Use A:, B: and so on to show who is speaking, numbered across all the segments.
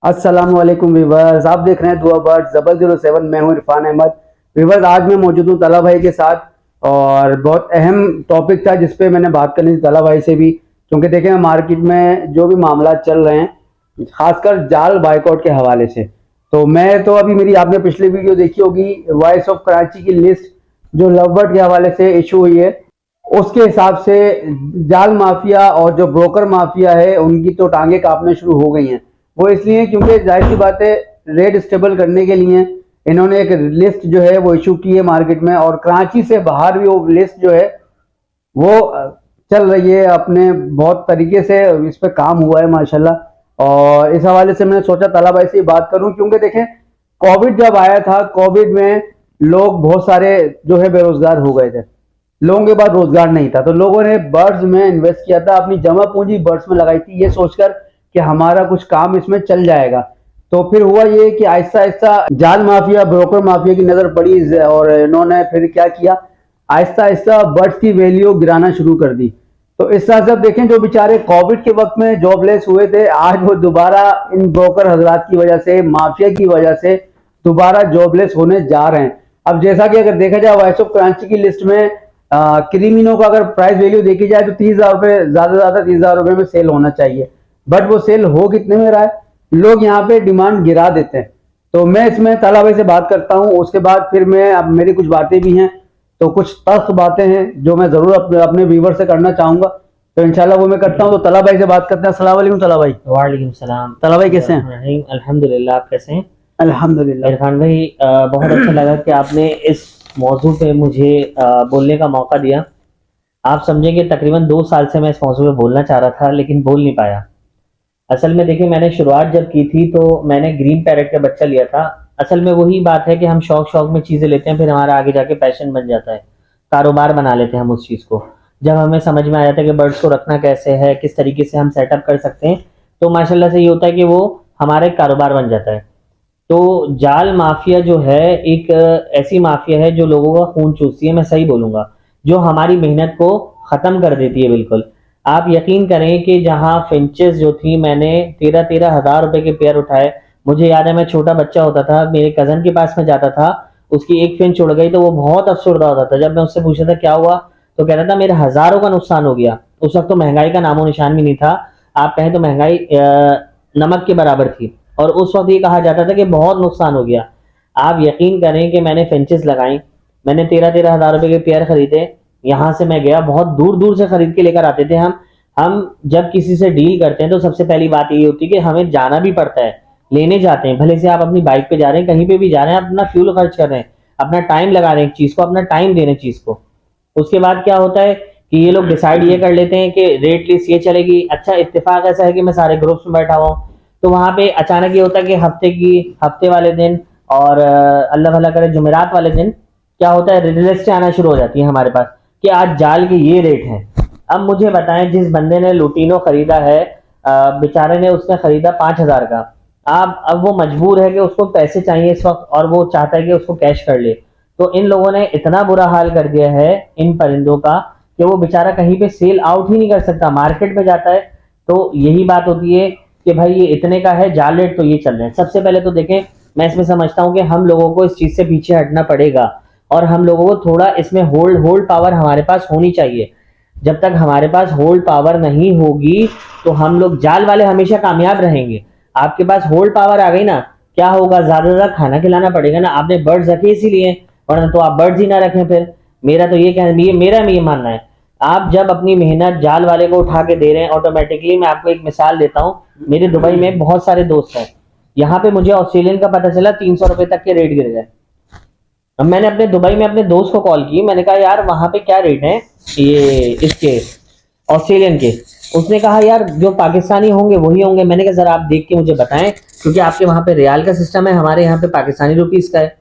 A: अस्सलाम वालेकुम वीवर्स, आप देख रहे हैं दुआ बर्ड जबल 07। मैं हूं इरफान अहमद। वीवर्स, आज मैं मौजूद हूं तला भाई के साथ और बहुत अहम टॉपिक था जिस पे मैंने बात करनी थी तला भाई से भी, क्योंकि देखें मार्केट में जो भी मामला चल रहे हैं खासकर जाल बाइकआउट के हवाले से। तो मैं तो अभी मेरी आपने पिछली वीडियो देखी होगी, वॉइस ऑफ कराची की लिस्ट जो लवबर्ड के हवाले से इशू हुई है, उसके हिसाब से जाल माफिया और जो ब्रोकर माफिया है उनकी तो टांगे कांपने शुरू हो गई हैं। वो इसलिए क्योंकि जाहिर सी बात है, रेट स्टेबल करने के लिए इन्होंने एक लिस्ट जो है वो इशू की है मार्केट में, और कराची से बाहर भी वो लिस्ट जो है वो चल रही है अपने बहुत तरीके से। इस पर काम हुआ है माशाल्लाह, और इस हवाले से मैंने सोचा तला भाई से बात करूं, क्योंकि देखें कोविड जब आया था, कोविड में लोग बहुत सारे जो है बेरोजगार हो गए थे, लोगों के पास रोजगार नहीं था, तो लोगों ने बर्ड्स में इन्वेस्ट किया था, अपनी जमा पूंजी बर्ड्स में लगाई थी, ये सोचकर कि हमारा कुछ काम इसमें चल जाएगा। तो फिर हुआ ये कि आहिस्ता आहिस्ता जाल माफिया ब्रोकर माफिया की नजर पड़ी और इन्होंने फिर क्या किया, आहिस्ता आहिस्ता बर्ड्स की वैल्यू गिराना शुरू कर दी। तो इस तरह से अब देखें, जो बेचारे कोविड के वक्त में जॉबलेस हुए थे, आज वो दोबारा इन ब्रोकर हजरात की वजह से, माफिया की वजह से दोबारा जॉबलेस होने जा रहे हैं। अब जैसा कि अगर देखा जाए वॉइस ऑफ कराची की लिस्ट में क्रीमिनो का अगर प्राइस वैल्यू देखी जाए तो 30,000 रुपए, ज्यादा से ज्यादा 30,000 रुपए में सेल होना चाहिए, बट वो सेल हो कितने में रहा है, लोग यहाँ पे डिमांड गिरा देते हैं। तो मैं इसमें ताला भाई से बात करता हूँ, उसके बाद फिर मैं, अब मेरी कुछ बातें भी हैं, तो कुछ तल्ख बातें हैं जो मैं जरूर अपने व्यूवर से करना चाहूंगा, तो इंशाल्लाह वो मैं करता हूँ। तो तला भाई से बात करते हैं। अस्सलाम वालेकुम तला भाई।
B: वालेकुम सलाम।
A: तला भाई कैसे हैं?
B: अल्हम्दुलिल्लाह, आप कैसे हैं?
A: अल्हम्दुलिल्लाह।
B: इरफान भाई, बहुत अच्छा लगा कि आपने इस मौजू पे मुझे बोलने का मौका दिया। आप समझेंगे तकरीबन 2 साल से मैं इस मौजू पे बोलना चाह रहा था लेकिन बोल नहीं पाया। असल में देखिए, मैंने शुरुआत जब की थी तो मैंने ग्रीन पैरेट का बच्चा लिया था। असल में वही बात है कि हम शौक शौक में चीज़ें लेते हैं, फिर हमारा आगे जाके पैशन बन जाता है, कारोबार बना लेते हैं हम उस चीज़ को। जब हमें समझ में आ जाता है कि बर्ड्स को रखना कैसे है, किस तरीके से हम सेटअप कर सकते हैं, तो माशाल्लाह से ये होता है कि वो हमारा एक कारोबार बन जाता है। तो जाल माफिया जो है एक ऐसी माफिया है जो लोगों का खून चूसती है, मैं सही बोलूंगा, जो हमारी मेहनत को ख़त्म कर देती है बिल्कुल। आप यकीन करें कि जहां फिंचेस जो थी, मैंने 13,000 रुपए के पेयर उठाए। मुझे याद है, मैं छोटा बच्चा होता था, मेरे कज़न के पास में जाता था, उसकी एक फिंच उड़ गई तो वो बहुत अफसरदा होता था। जब मैं उससे पूछा था क्या हुआ, तो कहता था मेरे हज़ारों का नुकसान हो गया। उस वक्त तो महंगाई का नामो निशान भी नहीं था, आप कहें तो महंगाई नमक के बराबर थी, और उस वक्त ये कहा जाता था कि बहुत नुकसान हो गया। आप यकीन करें कि मैंने फिंचेस लगाई, मैंने 13,000 रुपए के पेयर खरीदे। यहाँ से मैं गया, बहुत दूर दूर से खरीद के लेकर आते थे हम जब किसी से डील करते हैं तो सबसे पहली बात ये होती है कि हमें जाना भी पड़ता है, लेने जाते हैं। भले से आप अपनी बाइक पे जा रहे हैं, कहीं पे भी जा रहे हैं, आप अपना फ्यूल खर्च कर रहे हैं, अपना टाइम लगा रहे हैं एक चीज को, अपना टाइम दे रहे हैं चीज को। उसके बाद क्या होता है कि ये लोग डिसाइड ये कर लेते हैं कि रेट लिस्ट ये चलेगी। अच्छा, इत्तेफाक ऐसा है कि मैं सारे ग्रुप्स में बैठा हुआ हूँ, तो वहां पे अचानक ये होता है कि हफ्ते वाले दिन, और अल्लाह भला करे जुमेरात वाले दिन क्या होता है, लिस्ट आना शुरू हो जाती है हमारे पास कि आज जाल के ये रेट है। अब मुझे बताएं, जिस बंदे ने लुटीनो खरीदा है, बेचारे ने, उसने खरीदा 5,000 का। आप अब वो मजबूर है कि उसको पैसे चाहिए इस वक्त, और वो चाहता है कि उसको कैश कर ले। तो इन लोगों ने इतना बुरा हाल कर दिया है इन परिंदों का कि वो बेचारा कहीं पे सेल आउट ही नहीं कर सकता। मार्केट में जाता है तो यही बात होती है कि भाई ये इतने का है, जाल रेट तो ये चल रहे हैं। सबसे पहले तो देखें, मैं इसमें समझता हूँ कि हम लोगों को इस चीज से पीछे हटना पड़ेगा, और हम लोगों को थोड़ा इसमें होल्ड पावर हमारे पास होनी चाहिए। जब तक हमारे पास होल्ड पावर नहीं होगी तो हम लोग, जाल वाले हमेशा कामयाब रहेंगे। आपके पास होल्ड पावर आ गई ना, क्या होगा, ज्यादा से ज्यादा खाना खिलाना पड़ेगा ना। आपने बर्ड्स रखे इसीलिए, वरना तो आप बर्ड्स ही ना रखें फिर। मेरा तो ये कहना, मेरा ये मानना है, आप जब अपनी मेहनत जाल वाले को उठा के दे रहे हैं ऑटोमेटिकली। मैं आपको एक मिसाल देता हूँ, मेरे दुबई में बहुत सारे दोस्त हैं, यहाँ पे मुझे ऑस्ट्रेलियन का पता चला 300 रुपए तक के रेट गिर गए। अब मैंने अपने दुबई में अपने दोस्त को कॉल की, मैंने कहा यार वहां पे क्या रेट है ये इसके, ऑस्ट्रेलियन के। उसने कहा यार जो पाकिस्तानी होंगे वही होंगे। मैंने कहा जरा आप देख के मुझे बताएं, क्योंकि आपके वहां पे रियाल का सिस्टम है, हमारे यहाँ पे पाकिस्तानी रुपीस का है।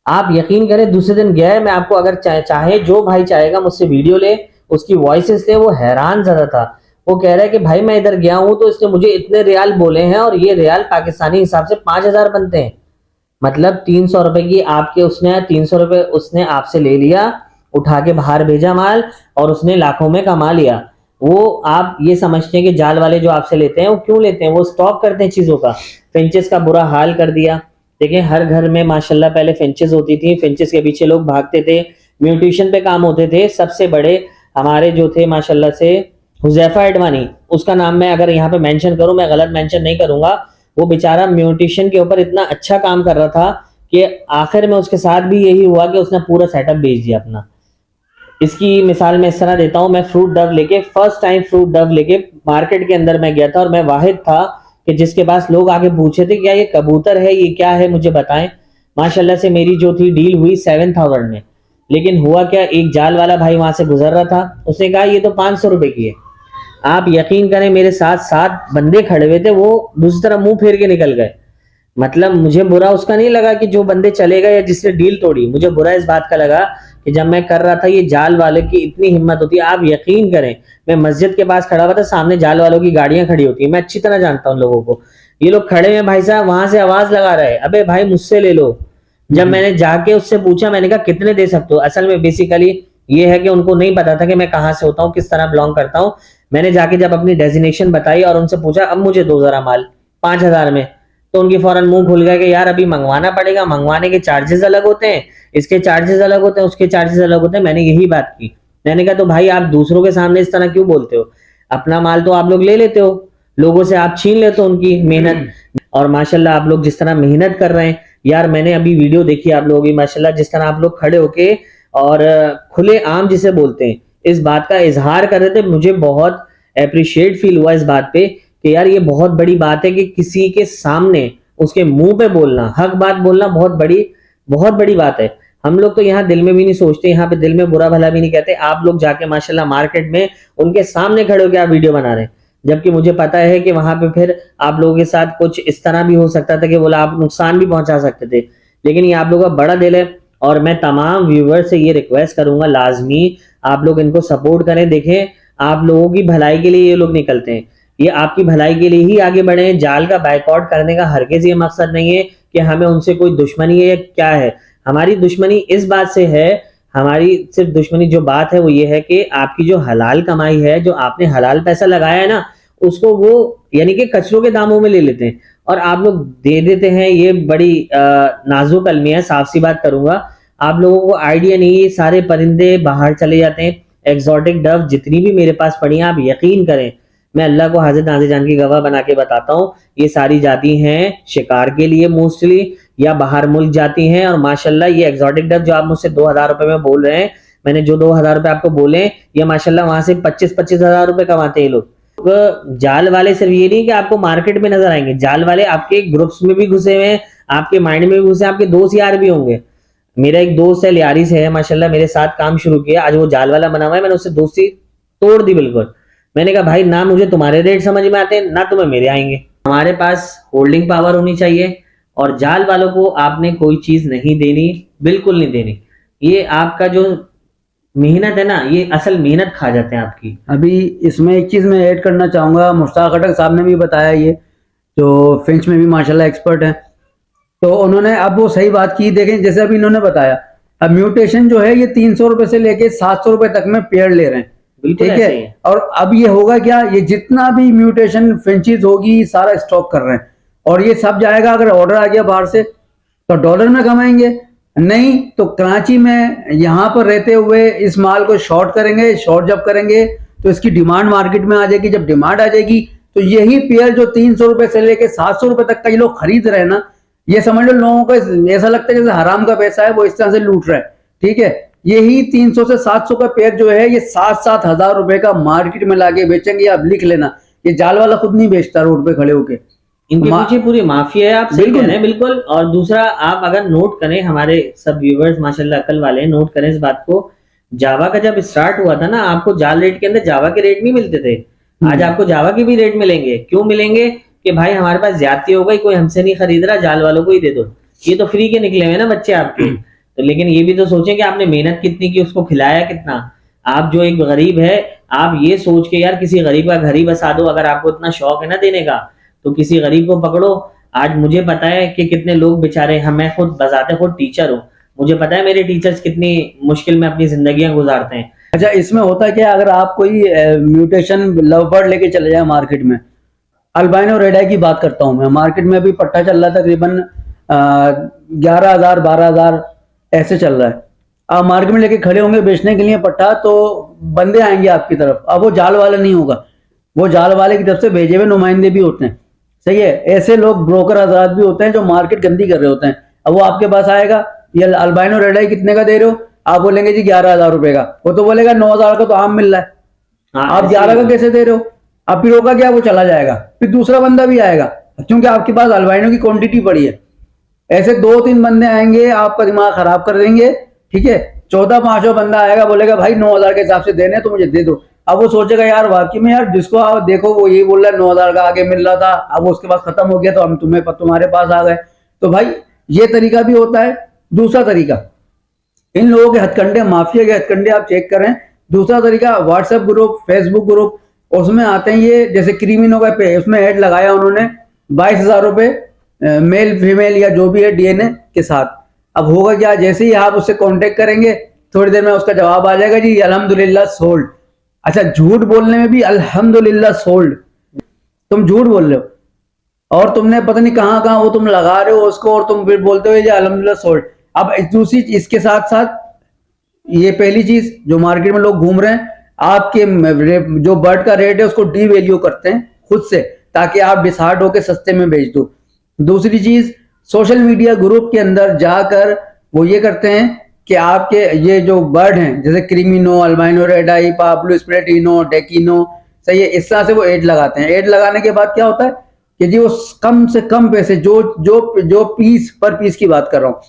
B: आप यकीन करें, दूसरे दिन गया है, मैं आपको अगर चाहे जो भाई चाहेगा मुझसे वीडियो ले, उसकी वॉइसेस ले, वो हैरान ज्यादा था। वो कह रहा है कि भाई मैं इधर गया हूं तो इसने मुझे इतने रियाल बोले हैं, और ये रियाल पाकिस्तानी हिसाब से 5,000 बनते हैं। मतलब 300 रुपए की आपके, उसने 300 रुपए उसने आपसे ले लिया, उठा के बाहर भेजा माल, और उसने लाखों में कमा लिया। वो आप ये समझते हैं कि जाल वाले जो आपसे लेते हैं वो क्यों लेते हैं, वो स्टॉक करते हैं चीजों का। फिंचेस का बुरा हाल कर दिया। देखिए हर घर में माशाल्लाह पहले फिंचेस होती थी, फिंचेस के पीछे लोग भागते थे, म्यूटेशन पे काम होते थे। सबसे बड़े हमारे जो थे माशाल्लाह से हुजैफा एडवानी, उसका नाम मैं अगर यहाँ पे मेंशन करूं, मैं गलत मेंशन नहीं करूंगा, वो बेचारा म्यूटेशन के ऊपर इतना अच्छा काम कर रहा था कि आखिर में उसके साथ भी यही हुआ कि उसने पूरा सेटअप बेच दिया अपना। इसकी मिसाल मैं इस तरह देता हूं, मैं फ्रूट डव लेके फर्स्ट टाइम फ्रूट डव लेके मार्केट के अंदर मैं गया था और मैं वाहिद था कि जिसके पास लोग आगे पूछे थे क्या ये कबूतर है, ये क्या है, मुझे बताएं। माशाल्लाह से मेरी जो थी डील हुई 7,000 में। लेकिन हुआ क्या, एक जाल वाला भाई वहां से गुजर रहा था, उसने कहा ये तो 500 रुपए की है। आप यकीन करें मेरे साथ 7 बंदे खड़े हुए थे, वो दूसरी तरफ मुंह फेर के निकल गए। मतलब मुझे बुरा उसका नहीं लगा कि जो बंदे चले गए या जिसने डील तोड़ी, मुझे बुरा इस बात का लगा कि जब मैं कर रहा था, ये जाल वाले की इतनी हिम्मत होती है। आप यकीन करें मैं मस्जिद के पास खड़ा हुआ था, सामने जाल वालों की गाड़ियां खड़ी होती है, मैं अच्छी तरह जानता हूं लोगों को। ये लोग खड़े हैं भाई साहब, वहां से आवाज लगा रहे, अबे भाई मुझसे ले लो। जब मैंने जाके उससे पूछा, मैंने कहा कितने दे सकते हो, असल में बेसिकली ये है कि उनको नहीं पता था कि मैं कहाँ से होता हूँ, किस तरह बिलोंग करता हूँ। मैंने जाके जब अपनी डेजिग्नेशन बताई और उनसे पूछा अब मुझे दो जरा माल 5,000 में, तो उनकी फौरन मुंह खुल गया कि यार अभी मंगवाना पड़ेगा, मंगवाने के चार्जेस अलग होते हैं, इसके चार्जेस अलग होते हैं, उसके चार्जेस अलग होते हैं। मैंने यही बात की, मैंने कहा तो भाई आप दूसरों के सामने इस तरह क्यों बोलते हो, अपना माल तो आप लोग ले लेते हो, लोगों से आप छीन लेते हो उनकी मेहनत। और माशाल्लाह आप लोग जिस तरह मेहनत कर रहे हैं यार, मैंने अभी वीडियो देखी आप लोगों की, माशाल्लाह जिस तरह आप लोग खड़े होके और खुले आम जिसे बोलते हैं इस बात का इजहार कर रहे थे, मुझे बहुत अप्रिशिएट फील हुआ इस बात पे कि यार ये बहुत बड़ी बात है कि किसी के सामने उसके मुंह पे बोलना, हक बात बोलना बहुत बड़ी बात है। हम लोग तो यहाँ दिल में भी नहीं सोचते, यहाँ पे दिल में बुरा भला भी नहीं कहते, आप लोग जाके माशाल्लाह मार्केट में उनके सामने खड़े होकर आप वीडियो बना रहे हैं, जबकि मुझे पता है कि वहां पे फिर आप लोगों के साथ कुछ इस तरह भी हो सकता था कि बोला आप नुकसान भी पहुंचा सकते थे। लेकिन ये आप लोगों का बड़ा दिल है और मैं तमाम व्यूवर से ये रिक्वेस्ट करूंगा, लाजमी आप लोग इनको सपोर्ट करें। देखें आप लोगों की भलाई के लिए ये लोग निकलते हैं, ये आपकी भलाई के लिए ही आगे बढ़े हैं। जाल का बाइकआउट करने का हरगिज ये मकसद नहीं है कि हमें उनसे कोई दुश्मनी है या क्या है। हमारी दुश्मनी इस बात से है, हमारी सिर्फ दुश्मनी जो बात है वो ये है कि आपकी जो हलाल कमाई है, जो आपने हलाल पैसा लगाया है ना, उसको वो यानी कि कचरों के दामों में ले लेते हैं और आप लोग दे देते हैं। ये बड़ी नाजुक अलमी है, साफ सी बात करूंगा, आप लोगों को आइडिया नहीं, ये सारे परिंदे बाहर चले जाते हैं। एग्जॉटिक डव जितनी भी मेरे पास पड़ी हैं, आप यकीन करें मैं अल्लाह को हाजिर नाजिर जान की गवाह बना के बताता हूँ, ये सारी जाती हैं शिकार के लिए मोस्टली या बाहर मुल्क जाती हैं। और माशाल्लाह ये एग्जॉटिक डव जो आप मुझसे 2,000 रुपए में बोल रहे हैं, मैंने जो 2,000 रुपए आपको बोले, ये माशाल्लाह वहां से 25-25 हजार रुपए कमाते हैं ये लोग। जाल वाले सिर्फ ये नहीं कि आपको मार्केट में नजर आएंगे, जाल वाले आपके ग्रुप्स में भी घुसे हुए हैं, आपके माइंड में भी घुसे, आपके दोस्त यार भी होंगे। मेरा एक दोस्त है लियारी से है, माशाल्लाह मेरे साथ काम शुरू किया, आज वो जाल वाला बना हुआ है, मैंने उससे दोस्ती तोड़ दी बिल्कुल। मैंने कहा भाई ना मुझे तुम्हारे रेट समझ में आते हैं ना तुम्हें मेरे आएंगे। हमारे पास होल्डिंग पावर होनी चाहिए और जाल वालों को आपने कोई चीज नहीं देनी, बिल्कुल नहीं देनी। ये आपका जो मेहनत है ना, ये असल मेहनत खा जाते हैं आपकी।
A: अभी इसमें एक चीज़ मैं ऐड करना चाहूँगा, मुश्ताक अटक साहब ने भी बताया, ये जो फिंच में भी माशाल्लाह एक्सपर्ट हैं, तो उन्होंने अब वो सही बात की। देखें जैसे अभी इन्होंने बताया, अब म्यूटेशन जो है ये 300 रुपए से लेके 700 रुपए तक में पेड़ ले रहे हैं,
B: बिल्कुल
A: ठीक
B: ऐसे
A: है।
B: ही है।
A: और अब ये होगा क्या, ये जितना भी म्यूटेशन फिंचीज होगी सारा स्टॉक कर रहे हैं और ये सब जाएगा, अगर ऑर्डर आ गया बाहर से तो डॉलर में कमाएंगे, नहीं तो कराची में यहाँ पर रहते हुए इस माल को शॉर्ट करेंगे। शॉर्ट जब करेंगे तो इसकी डिमांड मार्केट में आ जाएगी, जब डिमांड आ जाएगी तो यही पेयर जो 300 रुपए से लेके 700 रुपए तक का ये लोग खरीद रहे हैं ना, ये समझ लो लोगों को ऐसा लगता है जैसे हराम का पैसा है, वो इस तरह से लूट रहा है, ठीक है। यही 300 से 700 का पेयर जो है ये 7-7 हजार रुपए का मार्केट में लाके बेचेंगे। आप लिख लेना, ये जाल वाला खुद नहीं बेचता रोड पे खड़े होके,
B: इनके पीछे पूरी माफिया है, आप सही कह रहे हैं बिल्कुल। और दूसरा आप अगर नोट करें, हमारे सब व्यूवर्स माशाल्लाह अकल वाले नोट करें इस बात को, जावा का जब स्टार्ट हुआ था ना, आपको जाल रेट के अंदर जावा के रेट नहीं मिलते थे, आज आपको जावा के भी रेट मिलेंगे। क्यों मिलेंगे कि भाई हमारे पास ज्यादती हो गई, कोई हमसे नहीं खरीद रहा, जाल वालों को ही दे दो। ये तो फ्री के निकले हुए ना बच्चे आपके, तो लेकिन ये भी तो सोचें कि आपने मेहनत कितनी की, उसको खिलाया कितना। आप जो एक गरीब है, आप ये सोच के यार किसी गरीब का घर ही बसा दो, अगर आपको इतना शौक है ना देने का तो किसी गरीब को पकड़ो। आज मुझे पता है कि कितने लोग बेचारे, हम मैं खुद टीचर हूँ, मुझे पता है मेरे टीचर्स कितनी मुश्किल में अपनी जिंदगियां गुजारते हैं।
A: अच्छा, इसमें होता है क्या, अगर आप कोई म्यूटेशन लव बर्ड लेके चले जाए मार्केट में, अल्बाइनो रेड आई की बात करता हूं मैं, मार्केट में अभी पट्टा चल रहा है तकरीबन 11,000 12,000 ऐसे चल रहा है। आप मार्केट में लेके खड़े होंगे बेचने के लिए पट्टा, तो बंदे आएंगे आपकी तरफ। अब वो जाल वाला नहीं होगा, वो जाल वाले की तरफ से भेजे हुए नुमाइंदे भी होते हैं, सही है। ऐसे लोग ब्रोकर आजाद भी होते हैं जो मार्केट गंदी कर रहे होते हैं। अब वो आपके पास आएगा, ये अल्बाइनो रेड आई कितने का दे रहे हो, आप बोलेंगे जी 11,000 रुपए का, वो तो बोलेगा 9,000 का तो आम मिल रहा है,
B: हाँ,
A: आप 11 का कैसे दे रहे हो। आप फिर होगा क्या, वो चला जाएगा, फिर दूसरा बंदा भी आएगा, क्योंकि आपके पास अल्बाइनो की क्वांटिटी पड़ी है। ऐसे 2-3 बंदे आएंगे, आपका दिमाग खराब कर देंगे, ठीक है। 14वां-5वां बंदा आएगा, बोलेगा भाई 9,000 के हिसाब से देने तो मुझे दे दो। अब वो सोचेगा यार वाकई में यार, जिसको आप देखो वो यही बोल रहा है 9,000 का आगे मिल रहा था, अब उसके पास खत्म हो गया तो हम तुम्हारे पास आ गए। तो भाई ये तरीका भी होता है। दूसरा तरीका, इन लोगों के हथकंडे, माफिया के हथकंडे आप चेक करें। दूसरा तरीका, व्हाट्सएप ग्रुप, फेसबुक ग्रुप, उसमें आते हैं ये, जैसे क्रीमिनो का पे, उसमें ऐड लगाया उन्होंने 22,000 रुपए मेल फीमेल या जो भी है डीएनए के साथ। अब होगा क्या, जैसे ही आप उससे कांटेक्ट करेंगे थोड़ी देर में उसका जवाब आ जाएगा जी अल्हम्दुलिल्लाह सोल्ड। अच्छा, झूठ बोलने में भी अल्हम्दुलिल्लाह सोल्ड, तुम झूठ बोल रहे हो और तुमने पता नहीं कहाँ कहाँ वो तुम लगा रहे हो उसको, और तुम फिर बोलते हो जी अल्हम्दुलिल्लाह सोल्ड। अब दूसरी, इसके साथ साथ ये पहली चीज जो मार्केट में लोग घूम रहे हैं, आपके जो बर्ड का रेट है उसको डी वैल्यू करते हैं खुद से, ताकि आप डिसहार्ट होकर सस्ते में बेच दो। दूसरी चीज, सोशल मीडिया ग्रुप के अंदर जाकर वो ये करते हैं कि आपके ये जो बर्ड हैं, जैसे क्रीमिनो, अल्बाइनो रेड आई, पाब्लो स्प्रेटिनो, डेकिनो, सही है, इस तरह से वो एड लगाते हैं। एड लगाने के बाद क्या होता है कि जी वो कम से कम पैसे, जो जो जो पीस पर पीस की बात कर रहा हूँ,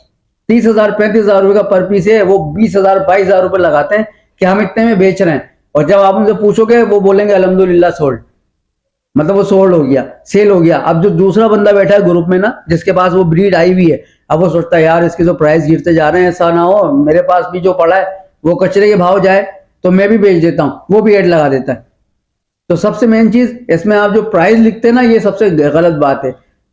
A: 30,000 35,000 रुपए का पर पीस है, वो 20,000 22,000 रुपए लगाते हैं कि हम इतने में बेच रहे हैं। और जब आप उनसे पूछोगे वो बोलेंगे अल्हम्दुलिल्लाह सोल्ड, मतलब वो सोल्ड हो गया, सेल हो गया। अब जो दूसरा बंदा बैठा है ग्रुप में ना, जिसके पास वो ब्रीड आई हुई है, अब वो सोचता है यार इसके जो प्राइस गिरते जा रहे हैं, ऐसा ना हो मेरे पास भी जो पड़ा है वो कचरे के भाव जाए तो मैं भी बेच देता हूं, वो भी एड लगा देता है। तो सबसे मेन चीज इसमें, आप जो प्राइस लिखते हैं ना, ये सबसे गलत बात है।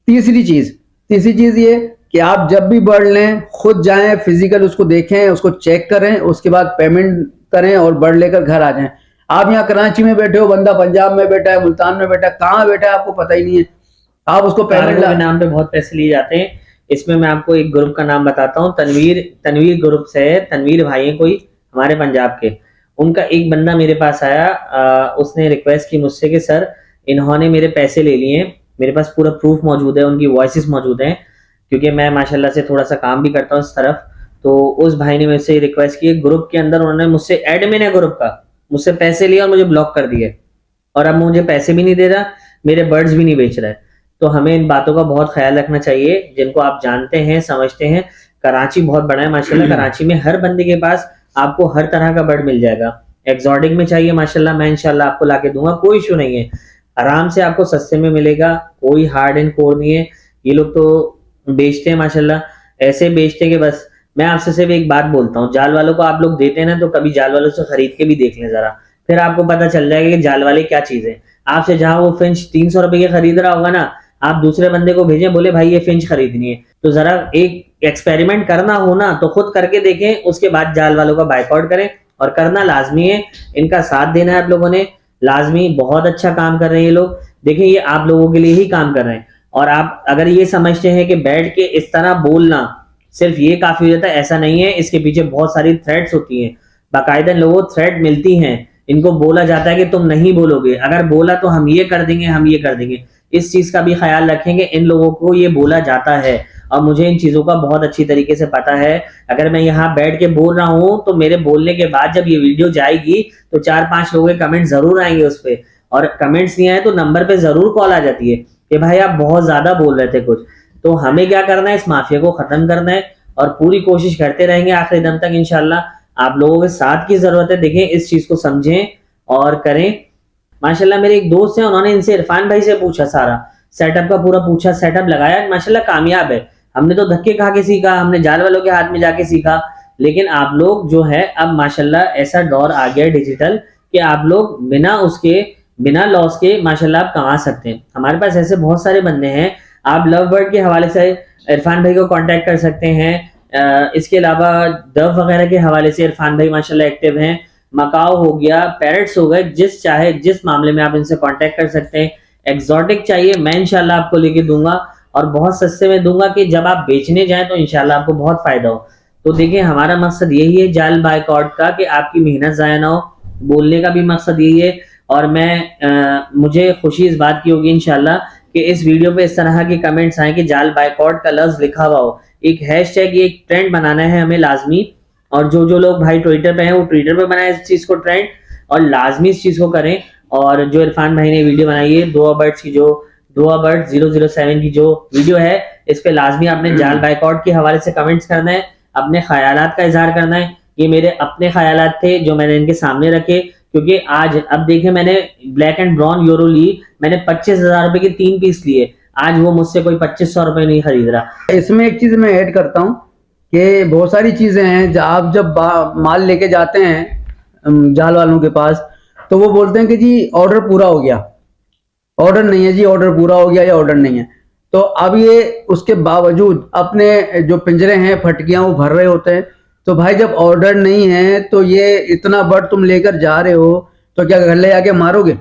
A: तीसरी चीज ये कि आप जब भी बर्ड लें खुद जाएं, फिजिकल उसको देखें, उसको चेक करें, उसके बाद पेमेंट करें और बर्ड लेकर घर आ जाएं। आप यहाँ कराची में बैठे हो, बंदा पंजाब में बैठा है, मुल्तान में बैठा है, कहाँ बैठा है आपको पता ही नहीं है, आप उसको पेमेंट
B: कार्गो के नाम पे बहुत पैसे लिए जाते हैं। इसमें मैं आपको एक ग्रुप का नाम बताता हूँ, तनवीर ग्रुप से है। तनवीर भाई है कोई हमारे पंजाब के, उनका एक बंदा मेरे पास आया, उसने रिक्वेस्ट की मुझसे कि सर इन्होंने मेरे पैसे ले लिए हैं। मेरे पास पूरा प्रूफ मौजूद है, उनकी वॉइसेस मौजूद हैं, क्योंकि मैं माशाल्लाह से थोड़ा सा काम भी करता हूँ इस तरफ। तो उस भाई ने मुझसे रिक्वेस्ट की, ग्रुप के अंदर उन्होंने मुझसे, एडमिन है ग्रुप का, मुझसे पैसे लिए और मुझे ब्लॉक कर दिए, और अब मुझे पैसे भी नहीं दे रहा, मेरे बर्ड्स भी नहीं बेच रहा है। तो हमें इन बातों का बहुत ख्याल रखना चाहिए, जिनको आप जानते हैं समझते हैं। कराची बहुत बड़ा है माशाल्लाह, कराची में हर बंदे के पास आपको हर तरह का बर्ड मिल जाएगा। एक्सोटिक में चाहिए माशाल्लाह, मैं इंशाल्लाह आपको लाके दूंगा, कोई इशू नहीं है, आराम से आपको सस्ते में मिलेगा, कोई हार्ड एंड कोर नहीं है। ये लोग तो बेचते हैं माशाल्लाह, ऐसे बेचते हैं कि बस। मैं आपसे सिर्फ एक बात बोलता हूँ, जाल वालों को आप लोग देते हैं ना, तो कभी जाल वालों से खरीद के भी देख लें जरा, फिर आपको पता चल जाएगा कि जाल वाले क्या चीज है। आपसे जहां वो फिंच 300 रुपए के खरीद रहा होगा ना, आप दूसरे बंदे को भेजें, बोले भाई ये फिंच खरीदनी है, तो जरा एक एक्सपेरिमेंट करना हो ना तो खुद करके देखें, उसके बाद जाल वालों का बाइकआउट करें। और करना लाजमी है, इनका साथ देना है आप लोगों ने लाजमी। बहुत अच्छा काम कर रहे हैं ये लोग, देखिए ये आप लोगों के लिए ही काम कर रहे हैं। और आप अगर ये समझते हैं कि बैठ के इस तरह बोलना सिर्फ ये काफी हो जाता है, ऐसा नहीं है। इसके पीछे बहुत सारी थ्रेट्स होती हैं, बाकायदा लोगों को थ्रेट मिलती हैं, इनको बोला जाता है कि तुम नहीं बोलोगे, अगर बोला तो हम ये कर देंगे, हम ये कर देंगे। इस चीज का भी ख्याल रखेंगे, इन लोगों को ये बोला जाता है और मुझे इन चीजों का बहुत अच्छी तरीके से पता है। अगर मैं यहाँ बैठ के बोल रहा हूँ तो मेरे बोलने के बाद जब ये वीडियो जाएगी तो 4-5 लोगों के कमेंट जरूर आएंगे उस पर, और कमेंट्स नहीं आए तो नंबर पे जरूर कॉल आ जाती है कि भाई आप बहुत ज्यादा बोल रहे थे कुछ। तो हमें क्या करना है, इस माफिया को खत्म करना है और पूरी कोशिश करते रहेंगे आखिरी दम तक इंशाल्लाह। आप लोगों के साथ की जरूरत है, देखें इस चीज को समझें और करें। माशाल्लाह मेरे एक दोस्त हैं, उन्होंने इनसे इरफान भाई से पूछा, सारा सेटअप का पूरा पूछा, सेटअप लगाया, माशाल्लाह कामयाब है। हमने तो धक्के खा के सीखा, हमने जाल वालों के हाथ में जाके सीखा, लेकिन आप लोग जो है अब माशाल्लाह ऐसा दौर आ गया डिजिटल कि आप लोग बिना लॉस के माशाल्लाह आप कमा सकते हैं। हमारे पास ऐसे बहुत सारे बंदे हैं, आप लव बर्ड के हवाले से इरफान भाई को कांटेक्ट कर सकते हैं। इसके अलावा डव वगैरह के हवाले से इरफान भाई माशाल्लाह एक्टिव हैं। मकाओ हो गया, पैरेट्स हो गए, जिस चाहे जिस मामले में आप इनसे कांटेक्ट कर सकते हैं। एक्सोटिक चाहिए, मैं इंशाल्लाह आपको लेके दूंगा और बहुत सस्ते में दूंगा कि जब आप बेचने जाएं तो इंशाल्लाह आपको बहुत फायदा हो। तो देखिए हमारा मकसद यही है जाल बायकॉट का, कि आपकी मेहनत जाया ना हो, बोलने का भी मकसद यही है। और मुझे खुशी इस बात की होगी इंशाल्लाह कि इस वीडियो पे इस तरह के कमेंट्स आए कि जाल बायकॉट का लफ्ज लिखा हुआ हो, एक हैशटैग, ये एक ट्रेंड बनाना है हमें लाजमी। और जो लोग भाई ट्विटर पे हैं वो ट्विटर पे बनाए इस चीज को ट्रेंड, और लाजमी इस चीज को करें। और जो इरफान भाई ने वीडियो बनाई है दुआ बर्ड्स की, जो दुआ बर्ड 007 की जो वीडियो है, इस पे लाजमी आपने जाल बायकॉट के हवाले से कमेंट्स करना है, अपने ख्यालात का इजहार करना है। ये मेरे अपने ख्यालात थे जो मैंने इनके सामने रखे, क्योंकि आज अब देखे मैंने ब्लैक एंड ब्राउन यूरो ली, मैंने 25,000 रुपए के 3 पीस लिए, आज वो मुझसे कोई 2500 रुपए नहीं खरीद रहा।
A: इसमें एक चीज मैं ऐड करता हूँ कि बहुत सारी चीजें हैं आप जब माल लेके जाते हैं जाल वालों के पास, तो वो बोलते हैं कि जी ऑर्डर पूरा हो गया, ऑर्डर नहीं है जी, ऑर्डर पूरा हो गया या ऑर्डर नहीं है। तो अब ये उसके बावजूद अपने जो पिंजरे हैं फटकियां वो भर रहे होते हैं। तो भाई जब ऑर्डर नहीं है तो ये इतना बर्ड तुम लेकर जा रहे हो, तो क्या घर ले आके मारोगे?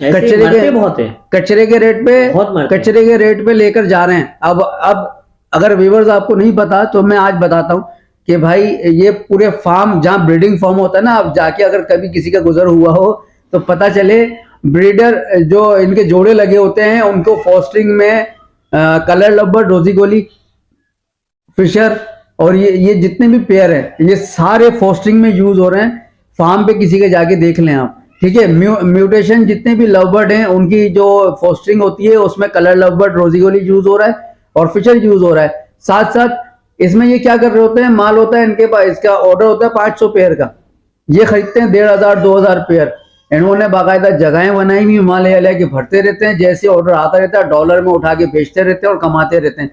A: कचरे के रेट पे, कचरे के रेट पे लेकर जा रहे हैं। अब अगर व्यूअर्स आपको नहीं पता तो मैं आज बताता हूँ कि भाई ये पूरे फार्म, जहाँ ब्रीडिंग फार्म होता है ना, आप जाके अगर कभी किसी का गुजर हुआ हो तो पता चले ब्रीडर जो इनके जोड़े लगे होते हैं उनको फॉस्टरिंग में कलर लवर, रोजी गोली, फिशर और ये जितने भी पेयर हैं ये सारे फॉस्टरिंग में यूज हो रहे हैं। फार्म पे किसी के जाके देख लें आप, ठीक है। म्यूटेशन जितने भी लव बर्ड हैं उनकी जो फॉस्टरिंग होती है उसमें कलर लव बर्ड, रोजी गोली यूज हो रहा है और फिशर यूज हो रहा है। साथ साथ इसमें ये क्या कर रहे होते हैं, माल होता है इनके पास, इसका ऑर्डर होता है 500 पेयर का, ये खरीदते हैं 1,500-2,000 पेयर। इन्होंने बाकायदा जगहें बनाई हुई हिमालय लेके भरते रहते हैं, जैसे ऑर्डर आता रहता है डॉलर में उठा के बेचते रहते हैं और कमाते रहते हैं।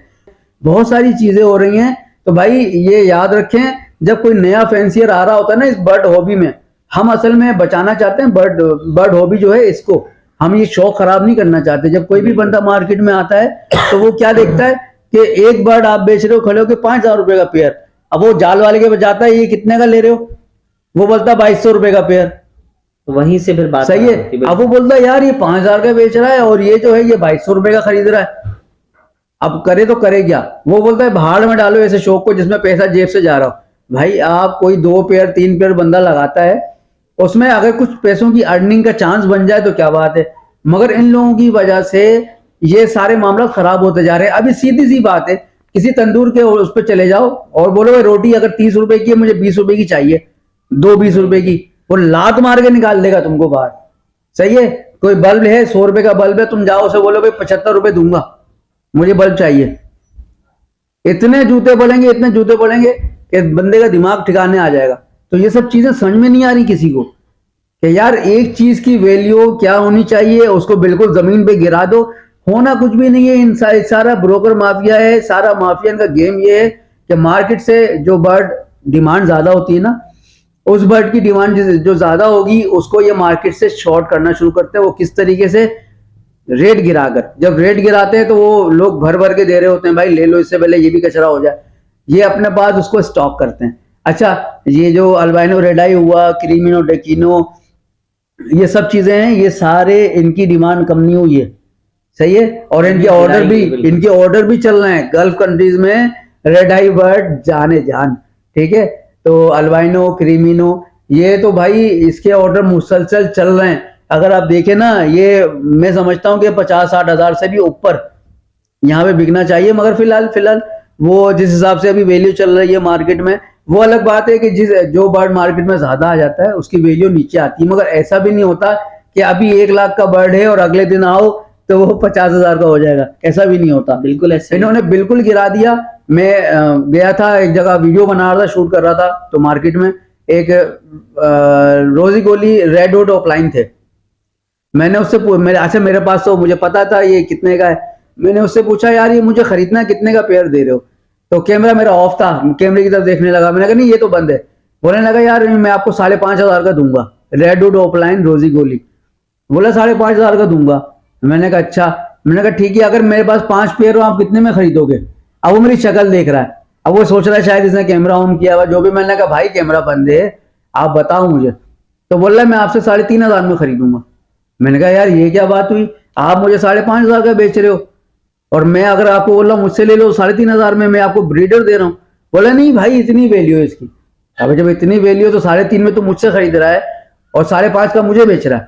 A: बहुत सारी चीजें हो रही हैं। तो भाई ये याद रखें, जब कोई नया फैंसियर आ रहा होता है ना इस बर्ड हॉबी में, हम असल में बचाना चाहते हैं बर्ड हॉबी जो है इसको, हम ये शौक खराब नहीं करना चाहते। जब कोई भी बंदा मार्केट में आता है तो वो क्या देखता है कि एक बर्ड आप बेच रहे हो खड़े होकर 5,000 रुपए का पेयर, अब वो जाल वाले के बजाता है ये कितने का ले रहे हो, वो बोलता है 2,200 रुपए का पेयर,
B: वहीं से फिर बात
A: सही है। अब वो बोलता है यार ये 5,000 का बेच रहा है और ये जो है ये 2,200 रुपए का खरीद रहा है, अब करे तो करे क्या? वो बोलता है भाड़ में डालो ऐसे शौक को जिसमें पैसा जेब से जा रहा हो। भाई आप कोई 2 पेयर 3 पेयर बंदा लगाता है, उसमें अगर कुछ पैसों की अर्निंग का चांस बन जाए तो क्या बात है, मगर इन लोगों की वजह से ये सारे मामला खराब होते जा रहे हैं। अभी सीधी सी बात है, किसी तंदूर के उस पर चले जाओ और बोलो भाई रोटी अगर 30 रुपए की है मुझे 20 रुपए की चाहिए, 2 20 रुपए की, वो लात मार के निकाल देगा तुमको बाहर, सही है। कोई बल्ब है 100 रुपए का बल्ब है, तुम जाओ उसे बोलो भाई 75 रुपए दूंगा, मुझे बल्ब चाहिए, इतने जूते पड़ेंगे, इतने जूते पड़ेंगे कि बंदे का दिमाग ठिकाने आ जाएगा। तो ये सब चीजें समझ में नहीं आ रही किसी को कि यार एक चीज की वैल्यू क्या होनी चाहिए, उसको बिल्कुल जमीन पे गिरा दो, होना कुछ भी नहीं है। इन सारा ब्रोकर माफिया है, सारा माफिया का गेम ये है कि मार्केट से जो बर्ड डिमांड ज्यादा होती है ना, उस बर्ड की डिमांड जो ज्यादा होगी उसको ये मार्केट से शॉर्ट करना शुरू करते हैं। वो किस तरीके से, रेट गिराकर, जब रेट गिराते हैं तो वो लोग भर भर के दे रहे होते हैं, भाई ले लो इससे पहले ये भी कचरा हो जाए, ये अपने पास उसको स्टॉक करते हैं। अच्छा, ये जो अल्बाइनो रेड आई हुआ, क्रीमिनो डेकिनो, ये सब चीजें हैं, ये सारे इनकी डिमांड कम नहीं हुई है, सही है। और इनके ऑर्डर भी चल रहे हैं गल्फ कंट्रीज में, रेड आई बर्ड जाने जान, ठीक है। तो अल्बाइनो, क्रीमिनो, ये तो भाई इसके ऑर्डर मुसलसल चल रहे हैं। अगर आप देखें ना, ये मैं समझता हूँ कि 50-60 हजार से भी ऊपर यहाँ पे बिकना चाहिए, मगर फिलहाल वो जिस हिसाब से अभी वैल्यू चल रही है मार्केट में, वो अलग बात है कि जो बर्ड मार्केट में ज्यादा आ जाता है उसकी वैल्यू नीचे आती है। मगर ऐसा भी नहीं होता कि अभी 1 लाख का बर्ड है और अगले दिन आओ तो वो 50,000 का हो जाएगा, ऐसा भी नहीं होता।
B: बिल्कुल ऐसे
A: इन्होंने बिल्कुल गिरा दिया। मैं गया था एक जगह, वीडियो बना रहा था, शूट कर रहा था, तो मार्केट में एक रोजी गोली रेड वुड ऑफलाइन थे। मैंने उससे मेरे पास तो मुझे पता था ये कितने का है, मैंने उससे पूछा यार ये मुझे खरीदना है, कितने का पेयर दे रहे हो? तो कैमरा मेरा ऑफ था, कैमरे की तरफ देखने लगा, मैंने कहा नहीं ये तो बंद है। बोलने लगा यार मैं आपको 5,500 का दूंगा, रेडवुड ऑफलाइन रोजी गोली। बोला 5,500 का दूंगा। मैंने कहा अच्छा। मैंने कहा ठीक है, अगर मेरे पास 5 पेयर हो आप कितने में खरीदोगे? अब वो मेरी शक्ल देख रहा है, अब वो सोच रहा है शायद इसने कैमरा ऑन किया हुआ, जो भी। मैंने कहा भाई कैमरा बंद है, आप बताओ मुझे। तो बोल रहा है मैं आपसे 3,500 में खरीदूंगा। मैंने कहा यार ये क्या बात हुई, आप मुझे 5,500 का बेच रहे हो और मैं अगर आपको बोल रहा हूँ मुझसे ले लो 3,500 में, मैं आपको ब्रीडर दे रहा हूँ। बोला नहीं भाई इतनी वैल्यू है इसकी। अब जब इतनी वैल्यू है तो 3.5 में तो मुझसे खरीद रहा है और 5.5 का मुझे बेच रहा है।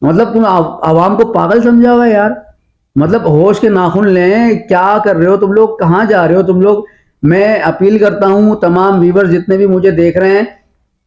A: मतलब तुम आवाम को पागल समझा हुआ है यार। मतलब होश के नाखून लें, क्या कर रहे हो तुम लोग, कहाँ जा रहे हो तुम लोग। मैं अपील करता हूँ तमाम व्यूवर जितने भी मुझे देख रहे हैं,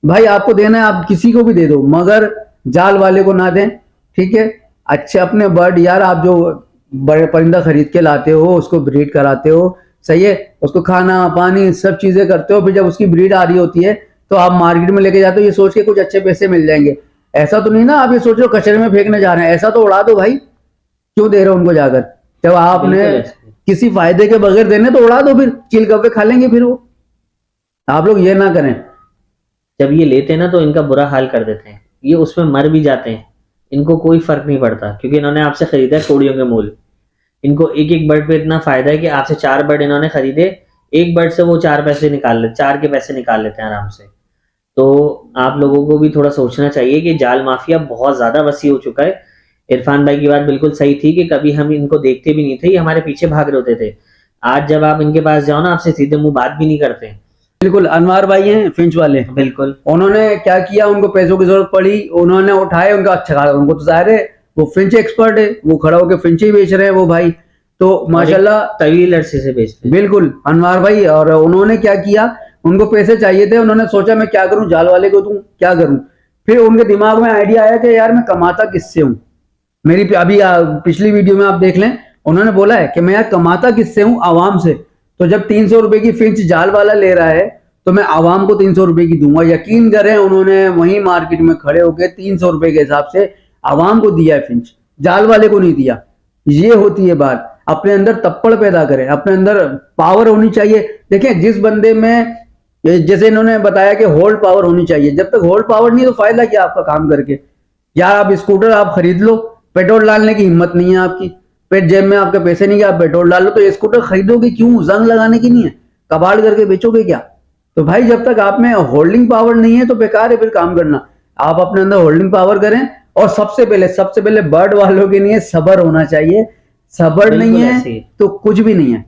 A: भाई आपको देना है आप किसी को भी दे दो मगर जाल वाले को ना दें, ठीक है। अच्छे अपने बर्ड यार, आप जो बड़े परिंदा खरीद के लाते हो उसको ब्रीड कराते हो, सही है, उसको खाना पानी सब चीजें करते हो, फिर जब उसकी ब्रीड आ रही होती है तो आप मार्केट में लेके जाते हो ये सोच के कुछ अच्छे पैसे मिल जाएंगे। ऐसा तो नहीं ना आप ये सोच रहे हो कचरे में फेंकने जा रहे हैं, ऐसा तो उड़ा दो भाई, क्यों दे रहे हो उनको जाकर। जब आपने
B: बिल्कुल ऐसे।
A: किसी फायदे के बगैर देने तो उड़ा दो, फिर चिल कब्बे खा लेंगे फिर वो। आप लोग ये ना करें।
B: जब ये लेते हैं ना तो इनका बुरा हाल कर देते हैं, ये उसमें मर भी जाते हैं, इनको कोई फर्क नहीं पड़ता क्योंकि इन्होंने आपसे खरीदा है कौड़ियों के मूल। इनको एक एक बर्ड पे इतना फायदा है कि आपसे 4 बर्ड इन्होंने खरीदे, एक बर्ड से वो 4 पैसे निकाल ले, 4 के पैसे निकाल लेते हैं आराम से। तो आप लोगों को भी थोड़ा सोचना चाहिए कि जाल माफिया बहुत ज्यादा वसी हो चुका है। इरफान भाई की बात बिल्कुल सही थी कि कभी हम इनको देखते भी नहीं थे, ये हमारे पीछे भाग रहे होते थे। आज जब आप इनके पास जाओ ना, आपसे सीधे मुंह बात भी नहीं करते।
A: बिल्कुल अनवार भाई हैं फिंच वाले,
B: बिल्कुल
A: उन्होंने क्या किया, उनको पैसों की जरूरत पड़ी, उन्होंने उठाए, उनका अच्छा खासा, उनको तो जाहिर है वो फिंच एक्सपर्ट है, वो खड़ा होकर फिंच ही बेच रहे हैं वो भाई, तो माशाल्लाह
B: तवील अरसे से बेचते हैं।
A: बिल्कुल अनवार भाई। और उन्होंने क्या किया, उनको पैसे चाहिए थे, उन्होंने सोचा मैं क्या करूं, जाल वाले को दूं, क्या करूं। फिर उनके दिमाग में आइडिया आया कि यार मैं कमाता किससे हूं। मेरी अभी पिछली वीडियो में आप देख लें, उन्होंने बोला है कि मैं यार कमाता किससे हूं, आवाम से। तो जब 300 रुपए की फिंच जाल वाला ले रहा है तो मैं आवाम को 300 रुपए की दूंगा। यकीन करें उन्होंने वहीं मार्केट में खड़े होकर 300 रुपए के हिसाब से आवाम को दिया है फिंच, जाल वाले को नहीं दिया। ये होती है बात, अपने अंदर तप्पड़ पैदा करें, अपने अंदर पावर होनी चाहिए। देखें जिस बंदे में, जैसे इन्होंने बताया कि होल्ड पावर होनी चाहिए, जब तक होल्ड पावर नहीं है तो फायदा क्या आपका काम करके। यार आप स्कूटर आप खरीद लो, पेट्रोल डालने की हिम्मत नहीं है आपकी, पेट जेब में आपके पैसे नहीं है, आप पेट्रोल डाल लो, तो ये स्कूटर खरीदोगे क्यों, जंग लगाने की नहीं है, कबाड़ करके बेचोगे क्या। तो भाई जब तक आप में होल्डिंग पावर नहीं है तो बेकार है फिर काम करना। आप अपने अंदर होल्डिंग पावर करें। और सबसे पहले बर्ड वालों के लिए सब्र होना चाहिए, सब्र नहीं
B: बिल्कुल ऐसे
A: है
B: ही।
A: तो कुछ भी नहीं है।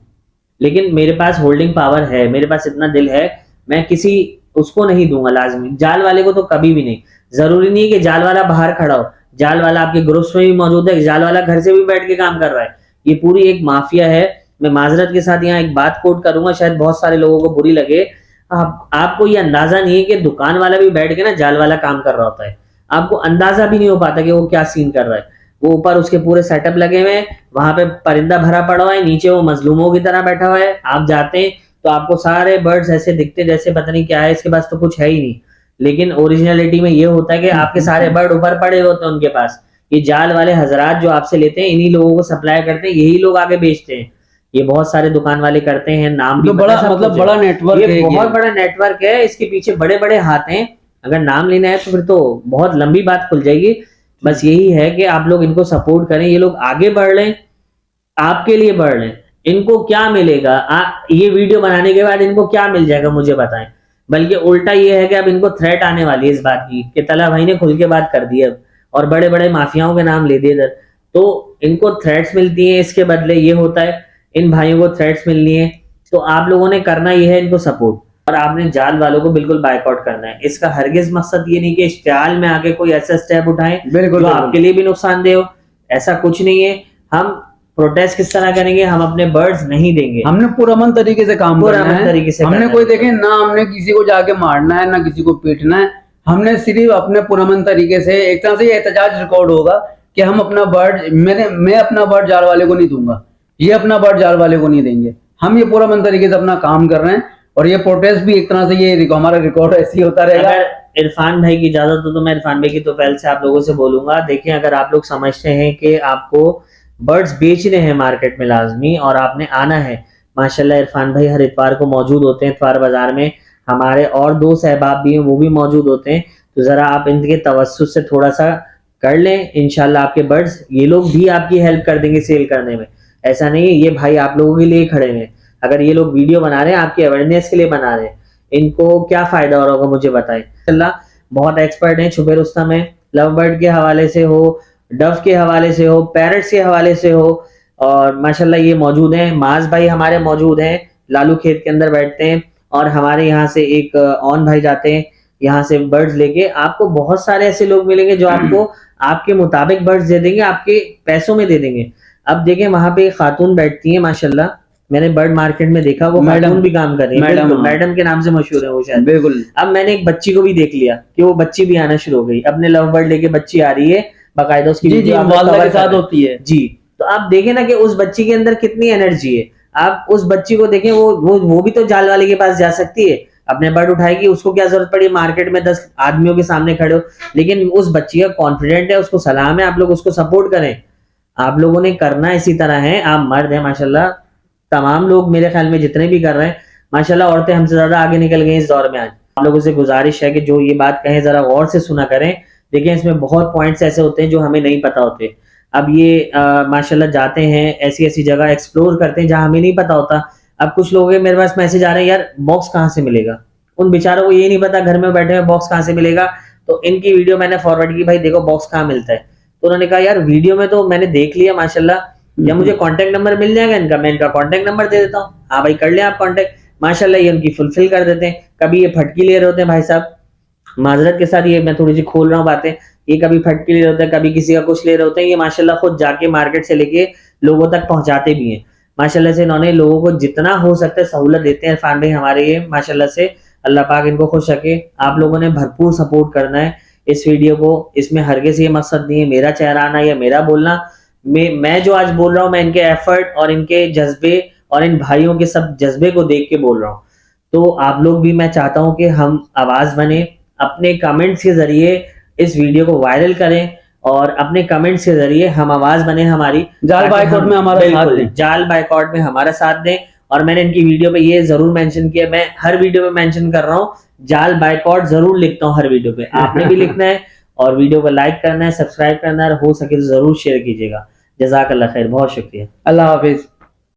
B: लेकिन मेरे पास होल्डिंग पावर है, मेरे पास इतना दिल है, मैं किसी उसको नहीं दूंगा लाजमी, जाल वाले को तो कभी भी नहीं। जरूरी नहीं है कि जाल वाला बाहर खड़ा हो, जाल वाला आपके ग्रुप्स में भी मौजूद है, जाल वाला घर से भी बैठ के काम कर रहा है। ये पूरी एक माफिया है। मैं माजरत के साथ यहाँ एक बात कोट करूंगा, शायद बहुत सारे लोगों को बुरी लगे। आपको ये अंदाजा नहीं है कि दुकान वाला भी बैठ के ना जाल वाला काम कर रहा होता है। आपको अंदाजा भी नहीं हो पाता कि वो क्या सीन कर रहा है। वो ऊपर उसके पूरे सेटअप लगे हुए हैं, वहां पे परिंदा भरा पड़ा हुआ है, नीचे वो मजलूमों की तरह बैठा हुआ है। आप जाते हैं तो आपको सारे बर्ड्स ऐसे दिखते जैसे पता नहीं क्या है, इसके पास तो कुछ है ही नहीं। लेकिन ओरिजिनलिटी में ये होता है कि आपके सारे बर्ड ऊपर पड़े होते हैं उनके पास। ये जाल वाले हजरात जो आपसे लेते हैं, इन्हीं लोगों को सप्लाई करते हैं, यही लोग आगे बेचते हैं। ये बहुत सारे दुकान वाले करते हैं, नाम भी
A: तो बड़ा मतलब बड़ा नेटवर्क है
B: ये बहुत
A: ये।
B: बड़ा नेटवर्क है, इसके पीछे बड़े बड़े हाथ हैं। अगर नाम लेना है तो फिर तो बहुत लंबी बात खुल जाएगी। बस यही है कि आप लोग इनको सपोर्ट करें, ये लोग आगे बढ़ लें, आपके लिए बढ़ लें। इनको क्या मिलेगा, ये वीडियो बनाने के बाद इनको क्या मिल जाएगा मुझे बताएं। बल्कि उल्टा ये है कि अब इनको थ्रेट आने वाली है इस बात की कि तला भाई ने खुल के बात कर दी अब, और बड़े बड़े माफियाओं के नाम ले दिए इधर। तो इनको थ्रेट्स मिलती हैं, इसके बदले ये होता है इन भाइयों को थ्रेट्स मिलनी है। तो आप लोगों ने करना ये है इनको सपोर्ट, और आपने जाल वालों को बिल्कुल बायकॉट करना है। इसका हरगिज मकसद ये नहीं कि इस जाल में आके कोई ऐसा स्टेप उठाएं
A: बिल्कुल
B: जो आपके लिए भी नुकसानदेह हो, ऐसा कुछ नहीं है। हम प्रोटेस्ट किस तरह करेंगे, हम अपने बर्ड्स नहीं देंगे,
A: हमने पुरअमन तरीके से काम करना
B: पुरअमन
A: है,
B: तरीके से
A: हमने
B: करना
A: कोई
B: है।
A: देखे ना, हमने किसी को जाके मारना है ना किसी को पीटना है। हमने सिर्फ अपने पुरअमन तरीके से, एक तरह से ये एहतजाज रिकॉर्ड होगा कि हम अपना बर्ड, मैं अपना बर्ड जाल वाले को नहीं दूंगा, ये अपना बर्ड जाल वाले को नहीं देंगे। हम ये पुरअमन तरीके से अपना काम कर रहे हैं, और ये प्रोटेस्ट भी एक तरह से ये हमारा रिकॉर्ड ऐसे ही होता रहेगा।
B: अगर इरफान भाई की इजाजत हो तो मैं इरफान भाई की तो पहले से आप लोगों से बोलूंगा, देखिए अगर आप लोग समझते हैं कि आपको बर्ड्स बेचने हैं मार्केट में लाजमी और आपने आना है, माशाल्लाह इरफान भाई हर इतवार को मौजूद होते हैं इतवार बाजार में। हमारे और दो सहबाब भी हैं, वो भी मौजूद होते हैं। तो जरा आप इनके तवज्जुह से थोड़ा सा कर लें, इंशाल्लाह आपके बर्ड्स, ये लोग भी आपकी हेल्प कर देंगे सेल करने में। ऐसा नहीं है, ये भाई आप लोगों के लिए खड़े हैं। अगर ये लोग वीडियो बना रहे हैं आपकी अवेयरनेस के लिए बना रहे हैं, इनको क्या फायदा हो रहा होगा मुझे बताएं। अल्लाह बहुत एक्सपर्ट हैं, छुपे रुस्तम है, लव बर्ड के हवाले से हो, डव के हवाले से हो, पैरट्स के हवाले से हो, और माशाल्लाह ये मौजूद हैं। माज भाई हमारे मौजूद हैं, लालू खेत के अंदर बैठते हैं, और हमारे यहाँ से एक ऑन भाई जाते हैं यहाँ से बर्ड्स लेके। आपको बहुत सारे ऐसे लोग मिलेंगे जो आपको आपके मुताबिक बर्ड्स दे देंगे, आपके पैसों में दे देंगे। अब देखें वहां पे एक खातून बैठती है माशाल्लाह, मैंने बर्ड मार्केट में देखा, वो खातून भी काम कर रही है, मैडम के नाम से मशहूर है वो शायद।
A: बिल्कुल।
B: अब मैंने एक बच्ची को भी देख लिया कि वो बच्ची भी आना शुरू हो गई, अपने लव बर्ड लेके बच्ची आ रही है, बाकायदा उसकी
A: जी जी वालदा के साथ होती है
B: जी। तो आप देखें ना कि उस बच्ची के अंदर कितनी एनर्जी है। आप उस बच्ची को देखें, वो भी तो जाल वाले के पास जा सकती है, अपने बर्ड उठाएगी, उसको क्या जरूरत पड़ी मार्केट में 10 आदमियों के सामने खड़े हो। लेकिन उस बच्ची का कॉन्फिडेंट है, उसको सलाम है, आप लोग उसको सपोर्ट करें। आप लोगों ने करना इसी तरह है, आप मर्द हैं माशाल्लाह, तमाम लोग मेरे ख्याल में जितने भी कर रहे हैं माशाल्लाह, औरतें हमसे ज्यादा आगे निकल गई इस दौर में। आज आप लोगों से गुजारिश है कि जो ये बात कहें जरा गौर से सुना करें। देखिए इसमें बहुत पॉइंट्स ऐसे होते हैं जो हमें नहीं पता होते। अब ये माशाल्लाह जाते हैं ऐसी ऐसी जगह एक्सप्लोर करते हैं जहां हमें नहीं पता होता। अब कुछ लोग मेरे पास मैसेज आ रहे हैं, यार बॉक्स कहाँ से मिलेगा, उन बेचारों को ये नहीं पता घर में बैठे हुए बॉक्स कहाँ से मिलेगा। तो इनकी वीडियो मैंने फॉरवर्ड की, भाई देखो बॉक्स कहाँ मिलता है। तो उन्होंने कहा यार वीडियो में तो मैंने देख लिया माशाल्लाह, या मुझे कांटेक्ट नंबर मिल जाएगा इनका, मैं इनका कांटेक्ट नंबर दे देता हूँ, हाँ भाई कर लें आप कांटेक्ट। माशाल्लाह ये उनकी फुलफिल कर देते हैं। कभी ये फटकी ले रहे होते हैं भाई साहब, माजरत के साथ ये मैं थोड़ी सी खोल रहा हूँ बातें, ये कभी फटकी ले रहे होते हैं, कभी किसी का कुछ ले रहे होते हैं, ये माशाल्लाह खुद जाके मार्केट से लेके लोगों तक पहुंचाते भी हैं। माशाल्लाह से इन्होंने लोगों को जितना हो सकता है सहूलत देते हैं इरफान भाई हमारे, ये माशाल्लाह से अल्लाह पाक इनको खुश रखे। आप लोगों ने भरपूर सपोर्ट करना है इस वीडियो को। इसमें हरगिज़ ये मकसद नहीं है मेरा चेहरा आना या मेरा बोलना। मैं जो आज बोल रहा हूँ, मैं इनके एफर्ट और इनके जज्बे और इन भाइयों के सब जज्बे को देख के बोल रहा हूँ। तो आप लोग भी, मैं चाहता हूँ कि हम आवाज बने, अपने कमेंट्स के जरिए इस वीडियो को वायरल करें, और अपने कमेंट्स के जरिए हम आवाज बने हमारी,
A: जाल बाइकआउट में हमारा साथ दें,
B: जाल बाइकआउट में हमारा साथ दें। और मैंने इनकी वीडियो पे ये जरूर मेंशन किया, मैं हर वीडियो में मेंशन कर रहा हूँ, जाल बाइकआउट जरूर लिखता हूँ हर वीडियो पे, आपने भी लिखना है और वीडियो को लाइक करना है, सब्सक्राइब करना है, हो सके तो जरूर शेयर कीजिएगा। जज़ाकल्लाह खैर, बहुत शुक्रिया,
A: अल्लाह हाफिज।